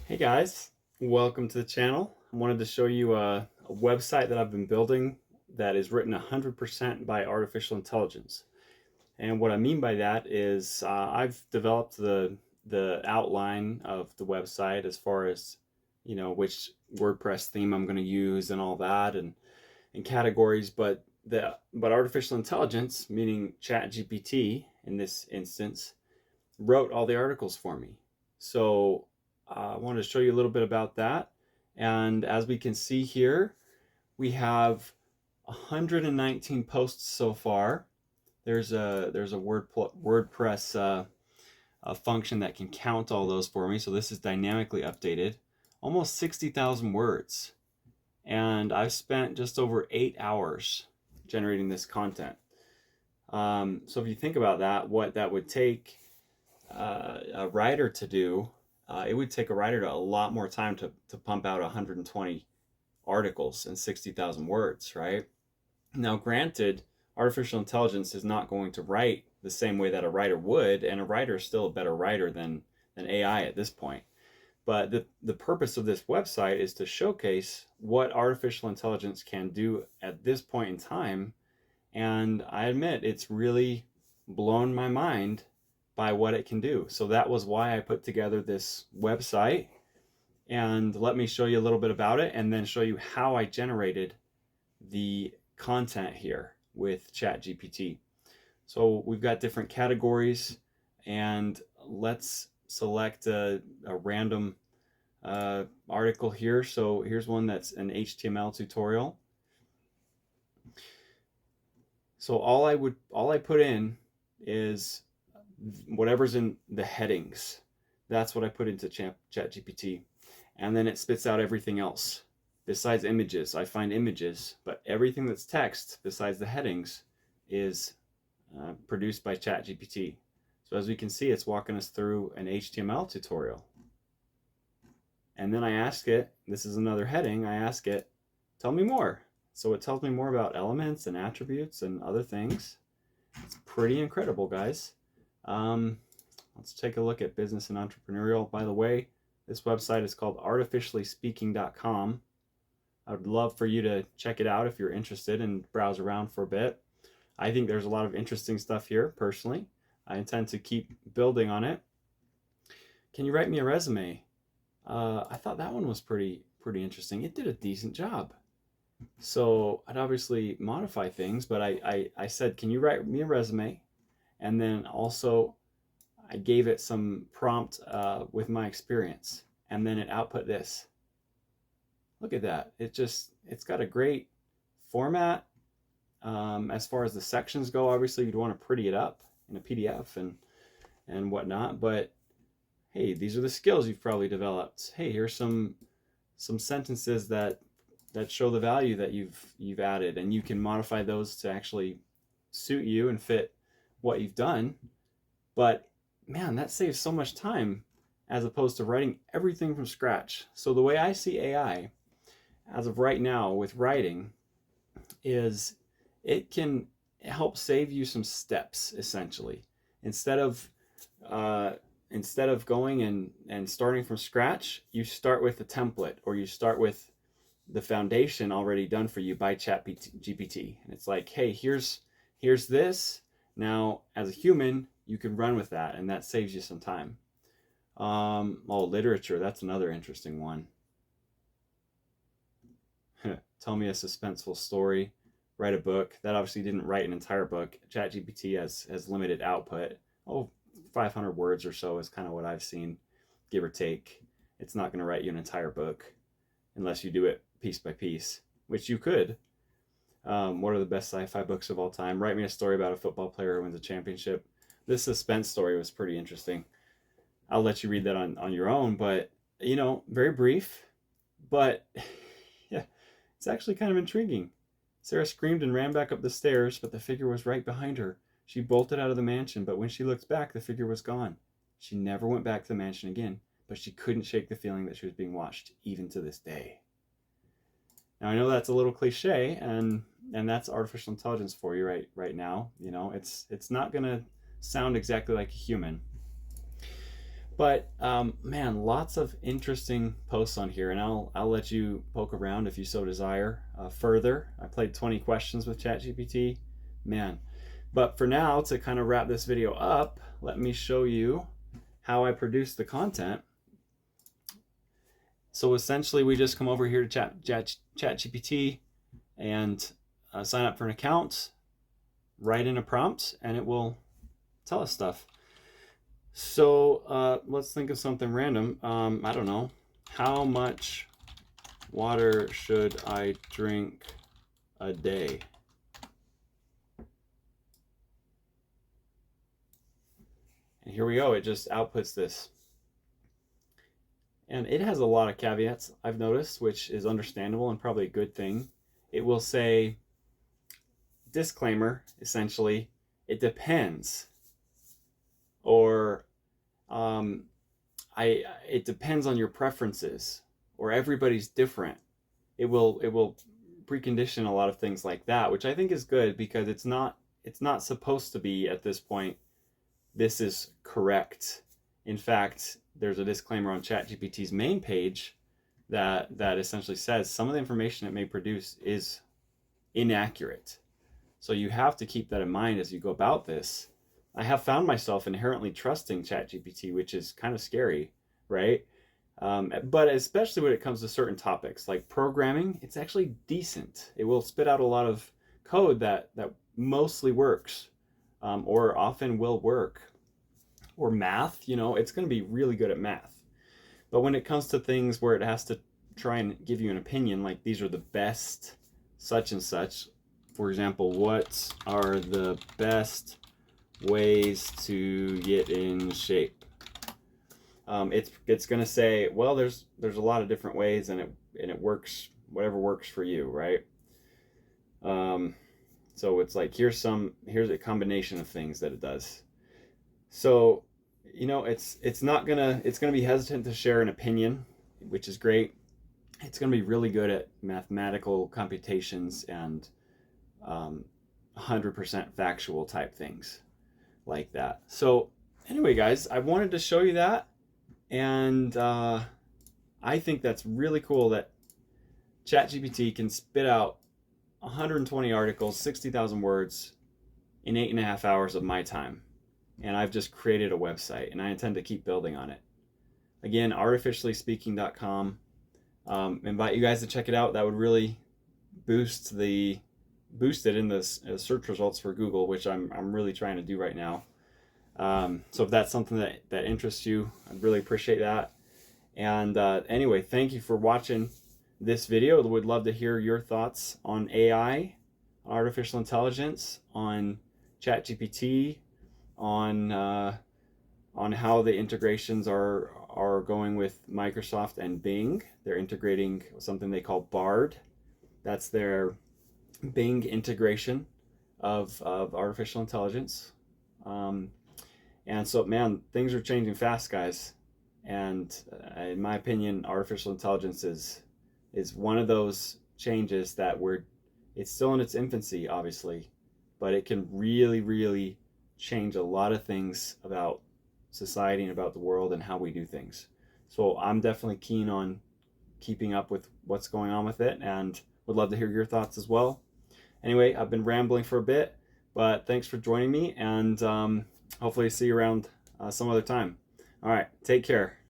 Hey guys, welcome to the channel. I wanted to show you a website that I've been building that is written 100% by artificial intelligence. And what I mean by that is I've developed the outline of the website as far as which WordPress theme I'm going to use and all that and categories, but artificial intelligence, meaning ChatGPT in this instance, wrote all the articles for me. So I wanted to show you a little bit about that. And as we can see here, we have 119 posts so far. There's a WordPress a function that can count all those for me. So this is dynamically updated. Almost 60,000 words. And I've spent just over 8 hours generating this content. So if you think about that, what that would take a writer to do, it would take a writer a lot more time to pump out 120 articles and 60,000 words, right? Now, granted, artificial intelligence is not going to write the same way that a writer would, and a writer is still a better writer than AI at this point. But the purpose of this website is to showcase what artificial intelligence can do at this point in time. And I admit it's really blown my mind by what it can do. So that was why I put together this website. And let me show you a little bit about it and then show you how I generated the content here with ChatGPT. So we've got different categories, and let's select a random article here. So here's one that's an HTML tutorial. So all I put in is whatever's in the headings. That's what I put into ChatGPT, and then it spits out everything else. Besides images, I find images, but everything that's text besides the headings is produced by ChatGPT. So as we can see, it's walking us through an HTML tutorial. And then I ask it, this is another heading, I ask it, tell me more. So it tells me more about elements and attributes and other things. It's pretty incredible, guys. Let's take a look at business and entrepreneurial. By the way, this website is called artificiallyspeaking.com. I would love for you to check it out if you're interested and browse around for a bit. I think there's a lot of interesting stuff here, personally. I intend to keep building on it. Can you write me a resume? I thought that one was pretty interesting. It did a decent job. So I'd obviously modify things, but I said, can you write me a resume? And then also I gave it some prompt with my experience, and then it output this. Look at that. It's got a great format. As far as the sections go, obviously you'd want to pretty it up in a PDF and whatnot, but hey, these are the skills you've probably developed. Hey, here's some sentences that show the value that you've added, and you can modify those to actually suit you and fit what you've done. But man, that saves so much time as opposed to writing everything from scratch. So the way I see AI as of right now with writing is it can help save you some steps, essentially. Instead of going and starting from scratch, you start with a template, or you start with the foundation already done for you by ChatGPT. And it's like, hey, here's this. Now, as a human, you can run with that, and that saves you some time. Literature, that's another interesting one. Tell me a suspenseful story. Write a book. That obviously didn't write an entire book. ChatGPT has limited output. 500 words or so is kind of what I've seen, give or take. It's not going to write you an entire book unless you do it piece by piece, which you could. What are the best sci-fi books of all time? Write me a story about a football player who wins a championship. This suspense story was pretty interesting. I'll let you read that on your own, but very brief, but yeah, it's actually kind of intriguing. Sarah screamed and ran back up the stairs, but the figure was right behind her. She bolted out of the mansion, but when she looked back, the figure was gone. She never went back to the mansion again, but she couldn't shake the feeling that she was being watched, even to this day. Now, I know that's a little cliche, and that's artificial intelligence for you right now. It's not going to sound exactly like a human. But man, lots of interesting posts on here, and I'll let you poke around if you so desire further. I played 20 questions with ChatGPT, man. But for now, to kind of wrap this video up, let me show you how I produce the content. So essentially, we just come over here to ChatGPT and sign up for an account, write in a prompt, and it will tell us stuff. So let's think of something random. I don't know. How much water should I drink a day? And here we go. It just outputs this. And it has a lot of caveats, I've noticed, which is understandable and probably a good thing. It will say, disclaimer, essentially, it depends. Or it depends on your preferences, or everybody's different. It will precondition a lot of things like that, which I think is good, because it's not supposed to be at this point, this is correct. In fact, there's a disclaimer on ChatGPT's main page that essentially says some of the information it may produce is inaccurate. So you have to keep that in mind as you go about this. I have found myself inherently trusting ChatGPT, which is kind of scary, right? But especially when it comes to certain topics like programming, it's actually decent. It will spit out a lot of code that mostly works, or often will work. Or math, it's going to be really good at math. But when it comes to things where it has to try and give you an opinion, like these are the best such and such, for example, what are the best ways to get in shape? It's going to say, well, there's a lot of different ways, and it works, whatever works for you, right? So it's like, here's a combination of things that it does. So it's gonna be hesitant to share an opinion, which is great. It's gonna be really good at mathematical computations and 100% factual type things like that. So anyway, guys, I wanted to show you that, and I think that's really cool that ChatGPT can spit out 120 articles, 60,000 words in 8.5 hours of my time. And I've just created a website, and I intend to keep building on it. Again, artificiallyspeaking.com. Invite you guys to check it out. That would really boost it in the search results for Google, which I'm really trying to do right now. So if that's something that interests you, I'd really appreciate that. And anyway, thank you for watching this video. Would love to hear your thoughts on AI, artificial intelligence, on ChatGPT, on how the integrations are going with Microsoft and Bing. They're integrating something they call Bard. That's their Bing integration of artificial intelligence. And so, man, things are changing fast, guys. And in my opinion, artificial intelligence is one of those changes that it's still in its infancy, obviously, but it can really, really change a lot of things about society and about the world and how we do things. So I'm definitely keen on keeping up with what's going on with it, and would love to hear your thoughts as well. Anyway, I've been rambling for a bit, but thanks for joining me, and hopefully see you around some other time. All right, take care.